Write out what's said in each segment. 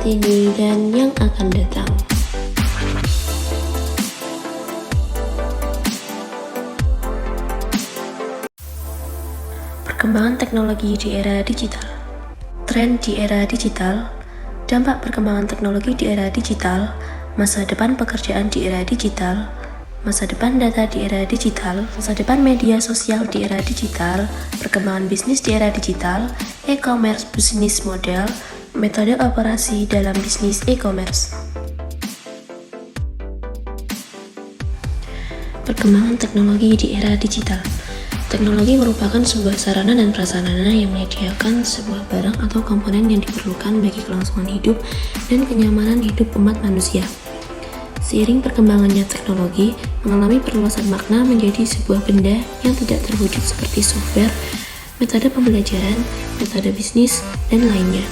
ini dan yang akan datang. Perkembangan teknologi di era digital. Tren di era digital, dampak perkembangan teknologi di era digital, masa depan pekerjaan di era digital, masa depan data di era digital, masa depan media sosial di era digital, perkembangan bisnis di era digital, e-commerce bisnis model, metode operasi dalam bisnis e-commerce. Perkembangan teknologi di era digital. Teknologi merupakan sebuah sarana dan prasarana yang menyediakan sebuah barang atau komponen yang diperlukan bagi kelangsungan hidup dan kenyamanan hidup umat manusia. Seiring perkembangannya teknologi, mengalami perluasan makna menjadi sebuah benda yang tidak terwujud seperti software, metode pembelajaran, metode bisnis, dan lainnya.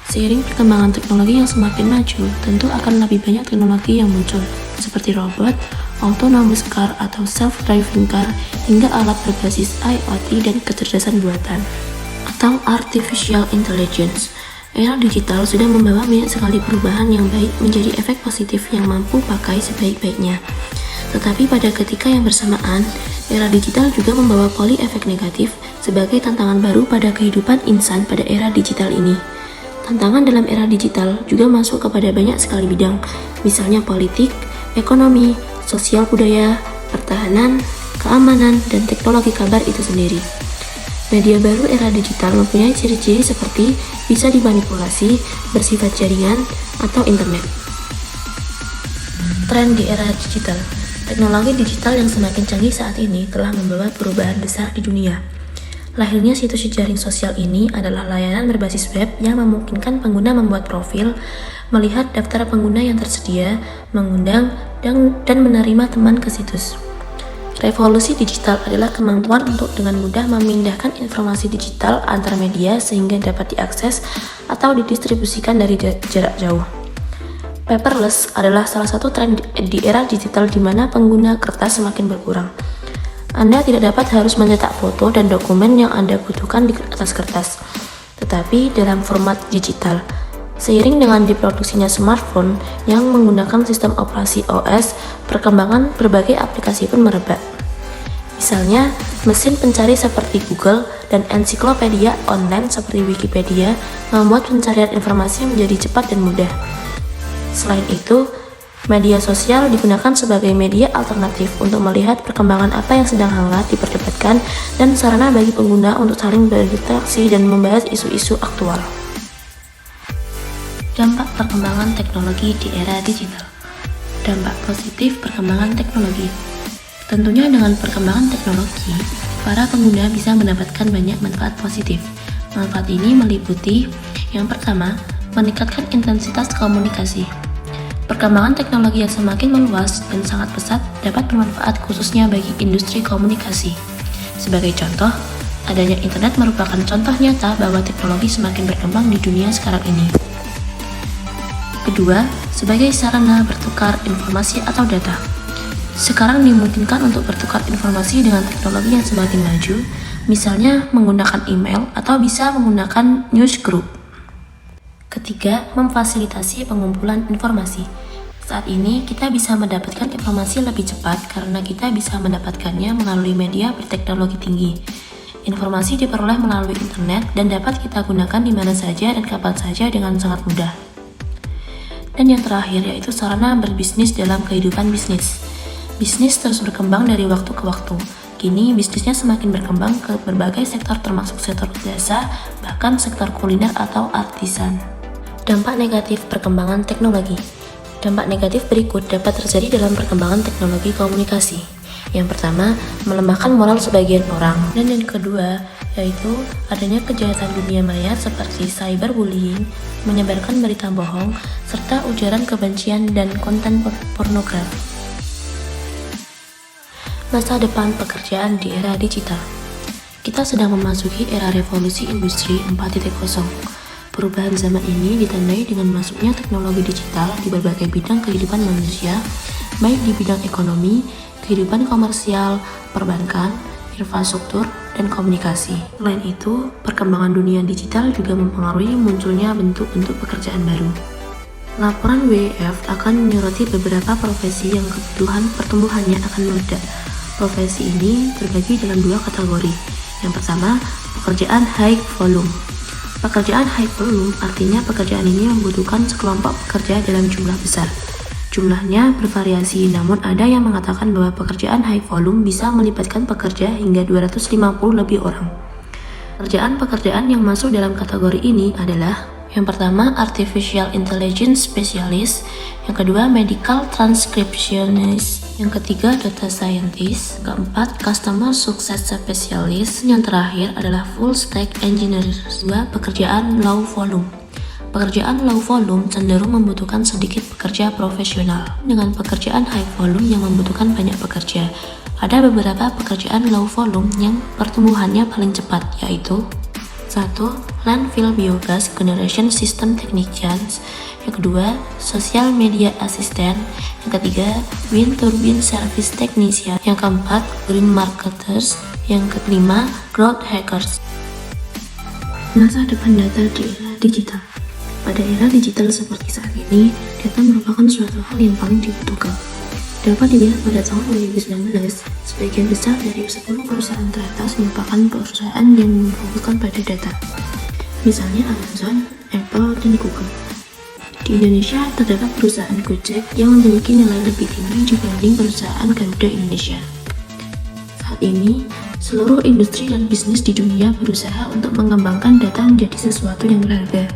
Seiring perkembangan teknologi yang semakin maju, tentu akan lebih banyak teknologi yang muncul, seperti robot, autonomous car atau self-driving car, hingga alat berbasis IoT dan kecerdasan buatan, atau artificial intelligence. Era digital sudah membawa banyak sekali perubahan yang baik menjadi efek positif yang mampu pakai sebaik-baiknya. Tetapi pada ketika yang bersamaan, era digital juga membawa poli efek negatif sebagai tantangan baru pada kehidupan insan pada era digital ini. Tantangan dalam era digital juga masuk kepada banyak sekali bidang, misalnya politik, ekonomi, sosial budaya, pertahanan, keamanan, dan teknologi kabar itu sendiri. Media baru era digital mempunyai ciri-ciri seperti bisa dimanipulasi, bersifat jaringan, atau internet. Tren di era digital. Teknologi digital yang semakin canggih saat ini telah membawa perubahan besar di dunia. Lahirnya situs jejaring sosial ini adalah layanan berbasis web yang memungkinkan pengguna membuat profil, melihat daftar pengguna yang tersedia, mengundang, dan menerima teman ke situs. Revolusi digital adalah kemampuan untuk dengan mudah memindahkan informasi digital antar media sehingga dapat diakses atau didistribusikan dari jarak jauh. Paperless adalah salah satu tren di era digital di mana pengguna kertas semakin berkurang. Anda tidak dapat harus mencetak foto dan dokumen yang Anda butuhkan di atas kertas, tetapi dalam format digital. Seiring dengan diproduksinya smartphone yang menggunakan sistem operasi OS, perkembangan berbagai aplikasi pun merebak. Misalnya, mesin pencari seperti Google dan ensiklopedia online seperti Wikipedia membuat pencarian informasi menjadi cepat dan mudah. Selain itu, media sosial digunakan sebagai media alternatif untuk melihat perkembangan apa yang sedang hangat diperdebatkan dan sarana bagi pengguna untuk saling berinteraksi dan membahas isu-isu aktual. Dampak perkembangan teknologi di era digital. Dampak positif perkembangan teknologi. Tentunya dengan perkembangan teknologi, para pengguna bisa mendapatkan banyak manfaat positif. Manfaat ini meliputi yang pertama, meningkatkan intensitas komunikasi. Perkembangan teknologi yang semakin meluas dan sangat pesat dapat bermanfaat khususnya bagi industri komunikasi. Sebagai contoh, adanya internet merupakan contoh nyata bahwa teknologi semakin berkembang di dunia sekarang ini. Kedua, sebagai sarana bertukar informasi atau data. Sekarang dimungkinkan untuk bertukar informasi dengan teknologi yang semakin maju, misalnya menggunakan email atau bisa menggunakan newsgroup. Ketiga, memfasilitasi pengumpulan informasi. Saat ini, kita bisa mendapatkan informasi lebih cepat karena kita bisa mendapatkannya melalui media berteknologi tinggi. Informasi diperoleh melalui internet dan dapat kita gunakan di mana saja dan kapan saja dengan sangat mudah. Dan yang terakhir yaitu sarana berbisnis dalam kehidupan bisnis. Bisnis terus berkembang dari waktu ke waktu. Kini bisnisnya semakin berkembang ke berbagai sektor termasuk sektor jasa, bahkan sektor kuliner atau artisan. Dampak negatif perkembangan teknologi. Dampak negatif berikut dapat terjadi dalam perkembangan teknologi komunikasi. Yang pertama, melemahkan moral sebagian orang. Dan yang kedua, yaitu adanya kejahatan dunia maya seperti cyberbullying, menyebarkan berita bohong, serta ujaran kebencian dan konten pornografi. Masa depan pekerjaan di era digital. Kita sedang memasuki era revolusi industri 4.0. Perubahan zaman ini ditandai dengan masuknya teknologi digital di berbagai bidang kehidupan manusia, baik di bidang ekonomi, kehidupan komersial, perbankan, infrastruktur, dan komunikasi. Selain itu, perkembangan dunia digital juga mempengaruhi munculnya bentuk-bentuk pekerjaan baru. Laporan WEF akan menyoroti beberapa profesi yang kebutuhan pertumbuhannya akan meledak. Profesi ini terbagi dalam dua kategori. Yang pertama, pekerjaan high volume. Pekerjaan high volume artinya pekerjaan ini membutuhkan sekelompok pekerja dalam jumlah besar. Jumlahnya bervariasi, namun ada yang mengatakan bahwa pekerjaan high volume bisa melibatkan pekerja hingga 250 lebih orang. Pekerjaan yang masuk dalam kategori ini adalah: yang pertama, Artificial Intelligence Specialist, yang kedua, Medical Transcriptionist, yang ketiga, Data Scientist, keempat, Customer Success Specialist, yang terakhir adalah Full Stack Engineer. Dua, pekerjaan low volume. Pekerjaan low volume cenderung membutuhkan sedikit pekerja profesional, dengan pekerjaan high volume yang membutuhkan banyak pekerja. Ada beberapa pekerjaan low volume yang pertumbuhannya paling cepat, yaitu 1. Landfill Biogas Generation System Technicians, yang kedua, Social Media Assistant, yang ketiga, Wind Turbine Service Technician, yang keempat, Green Marketers, yang kelima, Growth Hackers. Masa depan data di era digital. Pada era digital seperti saat ini, data merupakan suatu hal yang paling dibutuhkan. Dapat dilihat pada tahun 2019, sebagian besar dari 10 perusahaan teratas merupakan perusahaan yang memfokuskan pada data. Misalnya Amazon, Apple, dan Google. Di Indonesia, terdapat perusahaan Gojek yang memiliki nilai lebih tinggi dibanding perusahaan Garuda Indonesia. Saat ini, seluruh industri dan bisnis di dunia berusaha untuk mengembangkan data menjadi sesuatu yang berharga.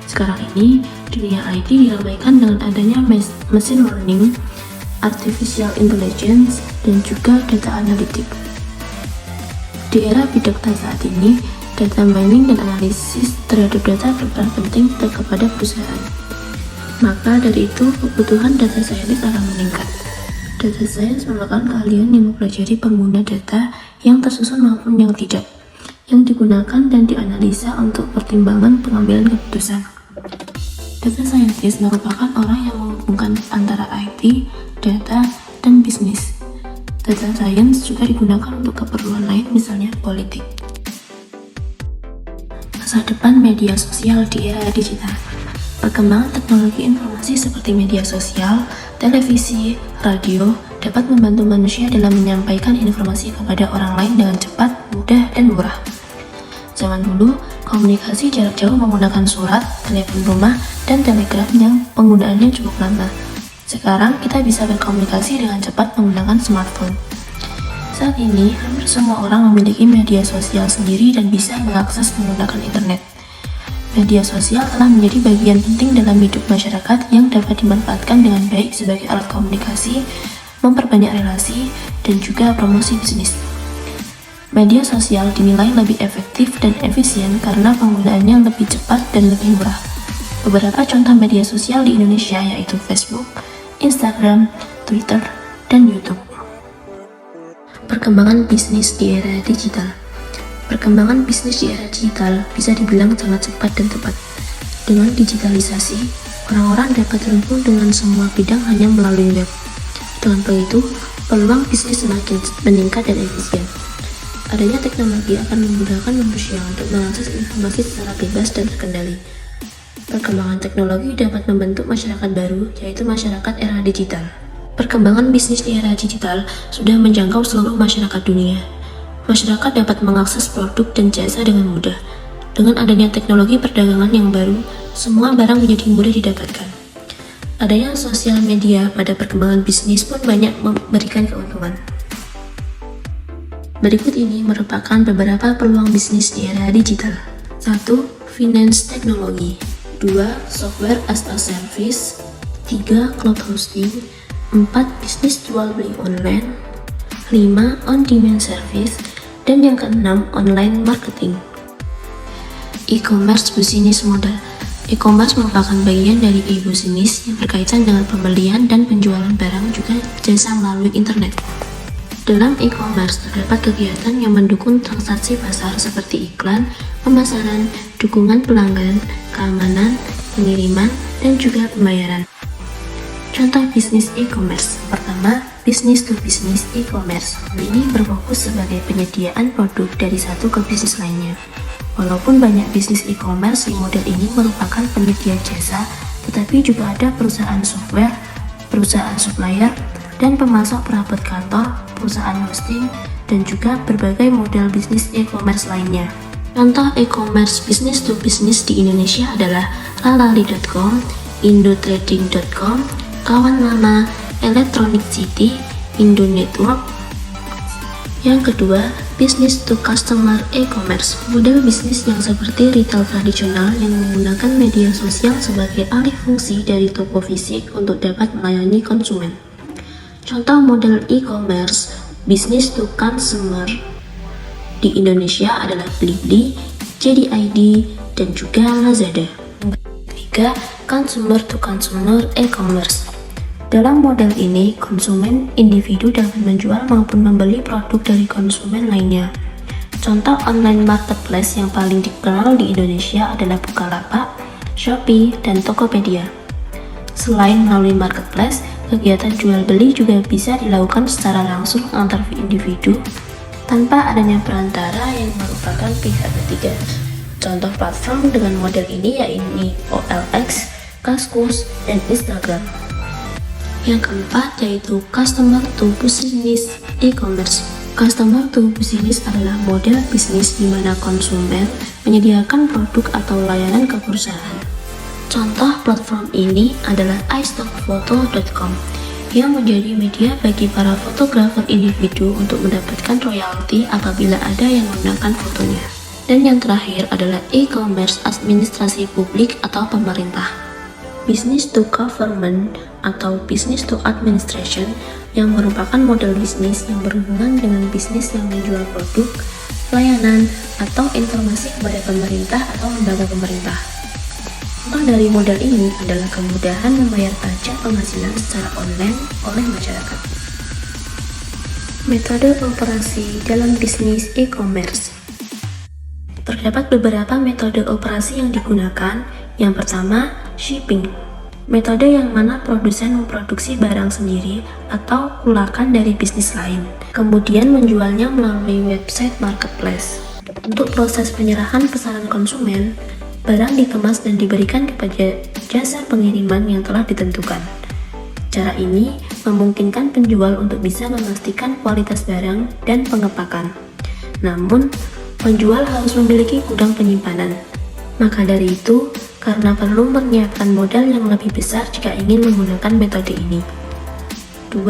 Sekarang ini, dunia IT diramaikan dengan adanya machine learning, artificial intelligence, dan juga data analitik. Di era big data saat ini, data mining dan analisis terhadap data berperan penting kepada perusahaan. Maka dari itu, kebutuhan data scientist akan meningkat. Data science merupakan keahlian yang mempelajari pengguna data yang tersusun maupun yang tidak, yang digunakan dan dianalisa untuk pertimbangan pengambilan keputusan. Data scientist merupakan orang yang menghubungkan antara IT, data, dan bisnis. Data science juga digunakan untuk keperluan lain, misalnya politik. Masa depan media sosial di era digital. Perkembangan teknologi informasi seperti media sosial, televisi, radio dapat membantu manusia dalam menyampaikan informasi kepada orang lain dengan cepat, mudah, dan murah. Zaman dulu, komunikasi jarak jauh menggunakan surat, telepon rumah, dan telegram yang penggunaannya cukup lama. Sekarang, kita bisa berkomunikasi dengan cepat menggunakan smartphone. Saat ini, hampir semua orang memiliki media sosial sendiri dan bisa mengakses menggunakan internet. Media sosial telah menjadi bagian penting dalam hidup masyarakat yang dapat dimanfaatkan dengan baik sebagai alat komunikasi, memperbanyak relasi, dan juga promosi bisnis. Media sosial dinilai lebih efektif dan efisien karena penggunaannya lebih cepat dan lebih murah. Beberapa contoh media sosial di Indonesia yaitu Facebook, Instagram, Twitter, dan YouTube. Perkembangan bisnis di era digital. Perkembangan bisnis di era digital bisa dibilang sangat cepat dan tepat. Dengan digitalisasi, orang-orang dapat terhubung dengan semua bidang hanya melalui web. Dengan begitu, peluang bisnis semakin meningkat dan efisien. Adanya teknologi akan memudahkan manusia untuk mengakses informasi secara bebas dan terkendali. Perkembangan teknologi dapat membentuk masyarakat baru, yaitu masyarakat era digital. Perkembangan bisnis di era digital sudah menjangkau seluruh masyarakat dunia. Masyarakat dapat mengakses produk dan jasa dengan mudah. Dengan adanya teknologi perdagangan yang baru, semua barang menjadi mudah didapatkan. Adanya sosial media pada perkembangan bisnis pun banyak memberikan keuntungan. Berikut ini merupakan beberapa peluang bisnis di era digital. 1. Finance Technology. 2. Software as a Service. 3. Cloud Hosting. 4. Bisnis jual beli online. 5. On-demand service. Dan yang keenam, online marketing. E-commerce bisnis model. E-commerce merupakan bagian dari e-bisnis yang berkaitan dengan pembelian dan penjualan barang juga jasa melalui internet. Dalam e-commerce terdapat kegiatan yang mendukung transaksi pasar seperti iklan, pemasaran, dukungan pelanggan, keamanan, pengiriman, dan juga pembayaran. Contoh bisnis e-commerce. Pertama, business to business e-commerce. Ini berfokus sebagai penyediaan produk dari satu ke bisnis lainnya. Walaupun banyak bisnis e-commerce di model ini merupakan penyedia jasa, tetapi juga ada perusahaan software, perusahaan supplier, dan pemasok perabot kantor, perusahaan hosting, dan juga berbagai model bisnis e-commerce lainnya. Contoh e-commerce business to business di Indonesia adalah lalali.com, indotrading.com, Kawan Lama, Electronic City, Indo Network. Yang kedua, business to customer e-commerce, model bisnis yang seperti retail tradisional yang menggunakan media sosial sebagai alih fungsi dari toko fisik untuk dapat melayani konsumen. Contoh model e-commerce business to consumer di Indonesia adalah Blibli, JDID, dan juga Lazada. Ketiga, consumer to consumer e-commerce. Dalam model ini, konsumen individu dapat menjual maupun membeli produk dari konsumen lainnya. Contoh online marketplace yang paling dikenal di Indonesia adalah Bukalapak, Shopee, dan Tokopedia. Selain melalui marketplace, kegiatan jual beli juga bisa dilakukan secara langsung antar individu tanpa adanya perantara yang merupakan pihak ketiga. Contoh platform dengan model ini yaitu OLX, Kaskus, dan Instagram. Yang keempat yaitu customer to business e-commerce. Customer to business adalah model bisnis di mana konsumen menyediakan produk atau layanan ke perusahaan. Contoh platform ini adalah istockphoto.com yang menjadi media bagi para fotografer individu untuk mendapatkan royalti apabila ada yang menggunakan fotonya. Dan yang terakhir adalah e-commerce administrasi publik atau pemerintah. Business to government atau business to administration yang merupakan model bisnis yang berhubungan dengan bisnis yang menjual produk, layanan, atau informasi kepada pemerintah atau lembaga pemerintah. Contoh dari model ini adalah kemudahan membayar pajak penghasilan secara online oleh masyarakat. Metode operasi dalam bisnis e-commerce. Terdapat beberapa metode operasi yang digunakan. Yang pertama, shipping. Metode yang mana produsen memproduksi barang sendiri atau kulakan dari bisnis lain, kemudian menjualnya melalui website marketplace. Untuk proses penyerahan pesanan konsumen, barang dikemas dan diberikan kepada jasa pengiriman yang telah ditentukan. Cara ini memungkinkan penjual untuk bisa memastikan kualitas barang dan pengepakan. Namun, penjual harus memiliki gudang penyimpanan. Maka dari itu, karena perlu menyiapkan modal yang lebih besar jika ingin menggunakan metode ini. 2.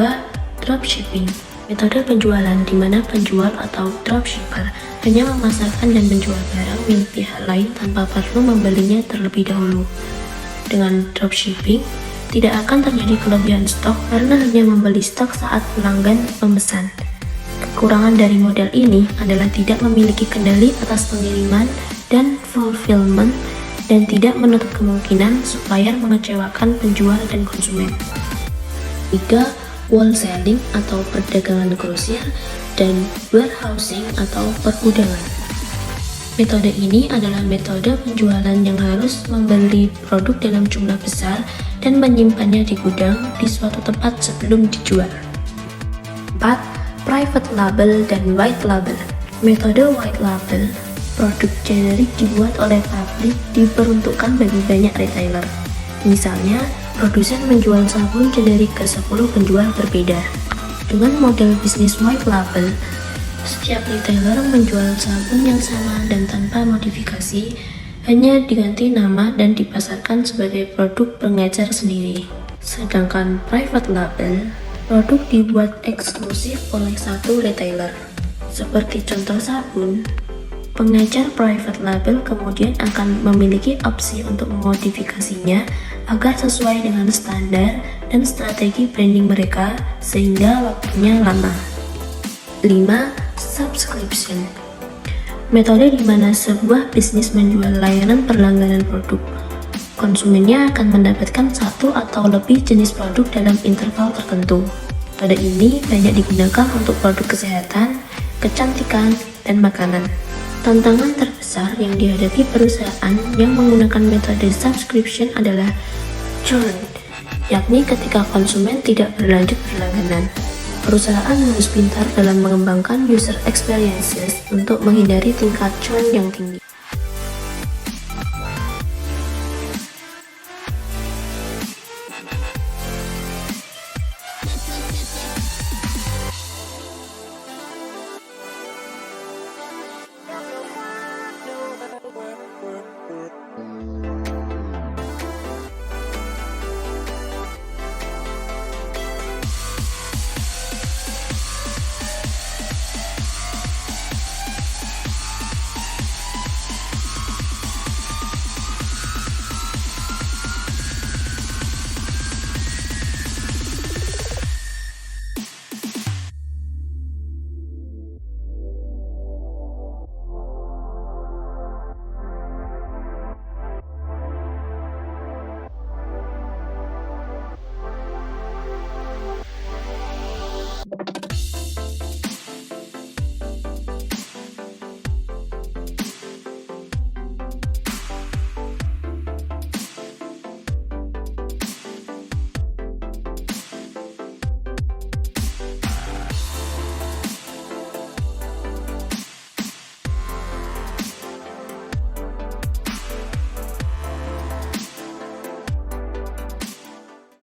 Dropshipping. Metode penjualan di mana penjual atau dropshipper hanya memasarkan dan menjual barang milik pihak lain tanpa perlu membelinya terlebih dahulu. Dengan dropshipping, tidak akan terjadi kelebihan stok karena hanya membeli stok saat pelanggan memesan. Kekurangan dari model ini adalah tidak memiliki kendali atas pengiriman dan fulfillment dan tidak menutup kemungkinan supplier mengecewakan penjual dan konsumen. 3. Wholesaling atau perdagangan grosir dan warehousing atau pergudangan. Metode ini adalah metode penjualan yang harus membeli produk dalam jumlah besar dan menyimpannya di gudang di suatu tempat sebelum dijual. 4. Private label dan white label. Metode white label, produk generik dibuat oleh pabrik diperuntukkan bagi banyak retailer. Misalnya, produsen menjual sabun generik ke 10 penjual berbeda. Dengan model bisnis white label, setiap retailer menjual sabun yang sama dan tanpa modifikasi, hanya diganti nama dan dipasarkan sebagai produk pengecer sendiri. Sedangkan private label, produk dibuat eksklusif oleh satu retailer. Seperti contoh sabun, pengecer private label kemudian akan memiliki opsi untuk memodifikasinya agar sesuai dengan standar dan strategi branding mereka sehingga waktunya lama. 5. Subscription. Metode di mana sebuah bisnis menjual layanan berlangganan produk. Konsumennya akan mendapatkan satu atau lebih jenis produk dalam interval tertentu. Metode ini banyak digunakan untuk produk kesehatan, kecantikan, dan makanan. Tantangan terbesar yang dihadapi perusahaan yang menggunakan metode subscription adalah churn. yakni ketika konsumen tidak berlanjut berlangganan. Perusahaan harus pintar dalam mengembangkan user experiences untuk menghindari tingkat churn yang tinggi.